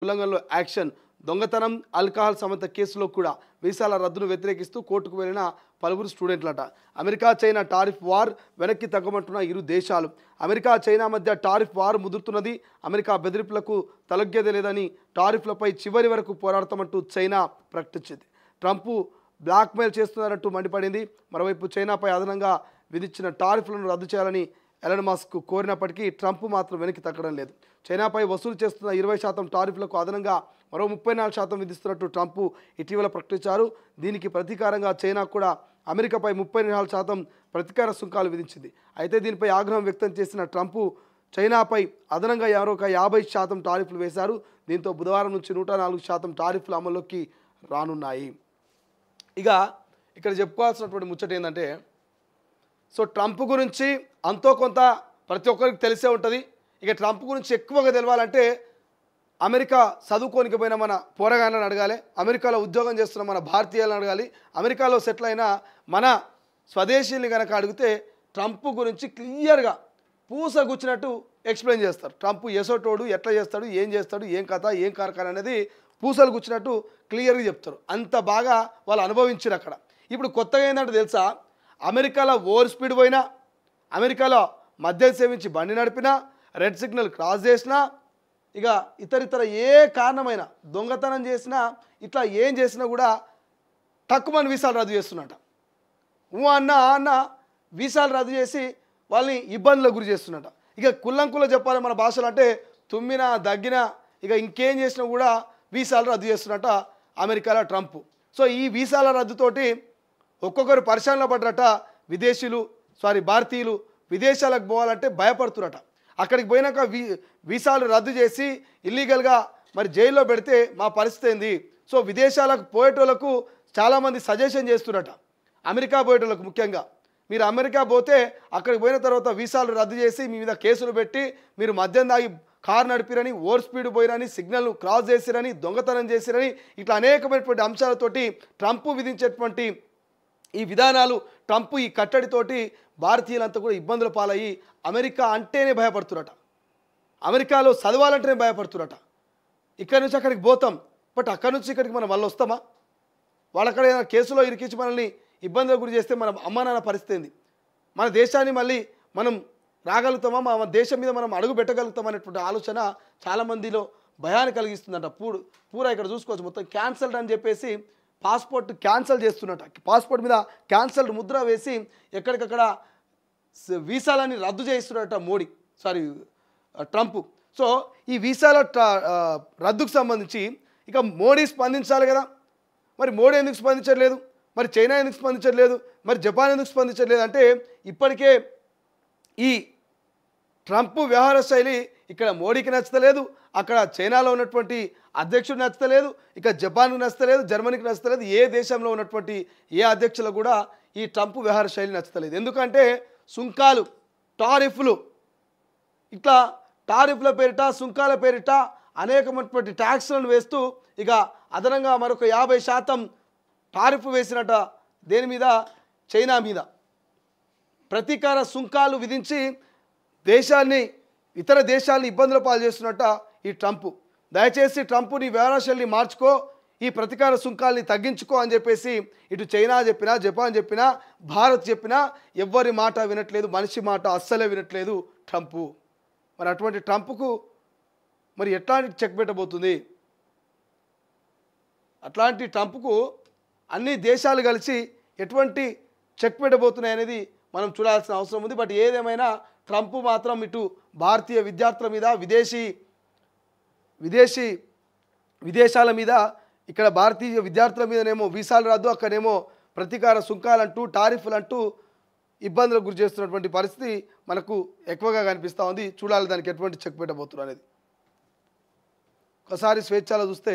ఉల్లంఘనలో action. దొంగతనం, alcohol సమేత కేసులో కూడా వీసాల రద్దును వ్యతిరేకిస్తూ కోర్టుకు వెళ్లిన పలువురు స్టూడెంట్లట. అమెరికా చైనా టారిఫ్ వార్ వెనక్కి తగ్గమంటున్న ఇరు దేశాలు. అమెరికా చైనా మధ్య టారిఫ్ వార్ ముదురుతున్నది. అమెరికా బెదిరింపులకు తలొగ్గేదే లేదని టారిఫ్లపై చివరి వరకు పోరాడతామంటూ చైనా ప్రకటించింది. ట్రంప్ బ్లాక్మెయిల్ చేస్తున్నారంటూ మండిపడింది. మరోవైపు చైనాపై అదనంగా విధించిన టారిఫ్లను రద్దు చేయాలని ఎలన్ మస్క్ కోరినప్పటికీ ట్రంప్ మాత్రం వెనక్కి తగ్గడం లేదు. చైనాపై వసూలు చేస్తున్న 20% టారిఫ్లకు అదనంగా మరో 34% విధిస్తున్నట్టు ట్రంప్ ఇటీవల ప్రకటించారు. దీనికి ప్రతీకారంగా చైనా కూడా అమెరికాపై 34% ప్రతీకార సుంకాలు విధించింది. అయితే దీనిపై ఆగ్రహం వ్యక్తం చేసిన ట్రంప్ చైనాపై అదనంగా మరొక 50% టారిఫ్లు వేశారు. దీంతో బుధవారం నుంచి 104% టారిఫ్లు అమల్లోకి రానున్నాయి. ఇక ఇక్కడ చెప్పుకోవాల్సినటువంటి ముచ్చట ఏంటంటే, సో ట్రంప్ గురించి అంతో కొంత ప్రతి ఒక్కరికి తెలిసే ఉంటుంది. ఇక ట్రంప్ గురించి ఎక్కువగా తెలవాలంటే అమెరికా చదువుకోనికి పోయిన మన పోరగాళ్ళని అడగాలి, అమెరికాలో ఉద్యోగం చేస్తున్న మన భారతీయులను అడగాలి, అమెరికాలో సెటిల్ అయిన మన స్వదేశీయుల్ని కనుక అడిగితే ట్రంప్ గురించి క్లియర్గా పూసగుచ్చినట్టు ఎక్స్ప్లెయిన్ చేస్తారు. ట్రంప్ ఎసోటోడు, ఎట్లా చేస్తాడు, ఏం కథ, ఏం కార్ఖాన అనేది పూసలు గుచ్చినట్టు క్లియర్గా చెప్తారు. అంత బాగా వాళ్ళు అనుభవించారు అక్కడ. ఇప్పుడు కొత్తగా ఏంటంటే తెలుసా, అమెరికాలో ఓవర్ స్పీడ్ పోయినా, అమెరికాలో మద్యం సేవించి బండి నడిపినా, రెడ్ సిగ్నల్ క్రాస్ చేసినా, ఇక ఇతరితర ఏ కారణమైన దొంగతనం చేసినా, ఇట్లా ఏం చేసినా కూడా తక్కువ వీసాలు రద్దు చేస్తున్నట. అన్న వీసాలు రద్దు చేసి వాళ్ళని ఇబ్బందులకు గురి చేస్తున్నట. ఇక కుల్లంకులో చెప్పాలి మన భాషలో అంటే తుమ్మినా దగ్గినా ఇక ఇంకేం చేసినా కూడా వీసాలు రద్దు చేస్తున్నట అమెరికాలో ట్రంప్. సో ఈ వీసాల రద్దుతోటి ఒక్కొక్కరు పరిశ్రమలో పడ్డరట. భారతీయులు విదేశాలకు పోవాలంటే భయపడుతురట. అక్కడికి పోయినాక వీసాలు రద్దు చేసి ఇల్లీగల్గా మరి జైల్లో పెడితే మా పరిస్థితి ఏంది? సో విదేశాలకు పోయేటోళ్ళకు చాలామంది సజెషన్ చేస్తురట, అమెరికా పోయేటోళ్ళకు ముఖ్యంగా. మీరు అమెరికా పోతే అక్కడికి పోయిన తర్వాత వీసాలు రద్దు చేసి మీ మీద కేసులు పెట్టి మీరు మద్యం దాగి కారు నడిపిరని, ఓవర్ స్పీడ్ పోయిరని, సిగ్నల్ క్రాస్ చేసిరని, దొంగతనం చేసిరని, ఇట్లా అనేకమైనటువంటి అంశాలతోటి ట్రంప్ విధించేటువంటి ఈ విధానాలు, ట్రంప్ ఈ కట్టడితోటి భారతీయులంతా కూడా ఇబ్బందుల పాలయ్యి అమెరికా అంటేనే భయపడుతురట, అమెరికాలో చదవాలంటేనే భయపడుతురట. ఇక్కడి నుంచి అక్కడికి పోతాం, బట్ అక్కడి నుంచి ఇక్కడికి మనం మళ్ళీ వస్తామా? వాళ్ళక్కడ ఏదైనా కేసులో ఇరికించి మనల్ని ఇబ్బందులకు గురి చేస్తే మన అమ్మ నాన్న పరిస్థితి ఏంది? మన దేశాన్ని మళ్ళీ మనం రాగలుగుతామా? మన దేశం మీద మనం అడుగు పెట్టగలుగుతాం అనేటువంటి ఆలోచన చాలామందిలో భయాన్ని కలిగిస్తుందంట. పూరా ఇక్కడ చూసుకోవచ్చు, మొత్తం క్యాన్సల్డ్ అని చెప్పేసి పాస్పోర్ట్ క్యాన్సల్ చేస్తున్నట. పాస్పోర్ట్ మీద క్యాన్సల్డ్ ముద్ర వేసి ఎక్కడికక్కడ వీసాలని రద్దు చేస్తున్నట ట్రంప్. సో ఈ వీసాల రద్దుకు సంబంధించి ఇక మోడీ స్పందించాలి కదా. మరి మోడీ ఎందుకు స్పందించట్లేదు? మరి చైనా ఎందుకు స్పందించట్లేదు? మరి జపాన్ ఎందుకు స్పందించట్లేదు? అంటే ఇప్పటికే ఈ ట్రంప్ వ్యవహార శైలి ఇక్కడ మోడీకి నచ్చలేదు, అక్కడ చైనాలో ఉన్నటువంటి అధ్యక్షుడు నచ్చలేదు, ఇక జపాన్కి నచ్చలేదు, జర్మనీకి నచ్చలేదు, ఏ దేశంలో ఉన్నటువంటి ఏ అధ్యక్షులకు కూడా ఈ ట్రంప్ వ్యవహార శైలి నచ్చలేదు. ఎందుకంటే సుంకాలు, టారిఫ్లు, ఇట్లా టారిఫ్ల పేరిట, సుంకాల పేరిట అనేకమైనటువంటి ట్యాక్స్లను వేస్తూ ఇక అదనంగా మరొక 50% టారిఫ్ వేసినట. దేని మీద? చైనా మీద ప్రతీకార సుంకాలు విధించి ఇతర దేశాలని ఇబ్బందుల పాలు చేస్తున్నట్ట ఈ ట్రంప్. దయచేసి ట్రంప్ నీ వ్యవహారశైలిని మార్చుకో, ఈ ప్రతీకార సుంకాల్ని తగ్గించుకో అని చెప్పేసి ఇటు చైనా చెప్పినా, జపాన్ చెప్పినా, భారత్ చెప్పినా ఎవ్వరి మాట వినట్లేదు, మనిషి మాట అస్సలే వినట్లేదు ట్రంప్. మరి అటువంటి ట్రంప్కు మరి ఎట్లాంటి చెక్ పెట్టబోతుంది? అట్లాంటి ట్రంప్కు అన్ని దేశాలు కలిసి ఎటువంటి చెక్ పెట్టబోతున్నాయి అనేది మనం చూడాల్సిన అవసరం ఉంది. బట్ ఏదేమైనా ట్రంప్ మాత్రం ఇటు భారతీయ విద్యార్థుల మీద, విదేశాల మీద, ఇక్కడ భారతీయ విద్యార్థుల మీదనేమో వీసాలు రద్దు, అక్కడేమో ప్రతీకార సుంకాలంటూ, టారిఫ్లంటూ ఇబ్బందులకు గురి చేస్తున్నటువంటి పరిస్థితి మనకు ఎక్కువగా కనిపిస్తూ ఉంది. చూడాలి దానికి ఎటువంటి చెక్ పెట్టబోతున్నారు అనేది. ఒకసారి స్వేచ్ఛలో చూస్తే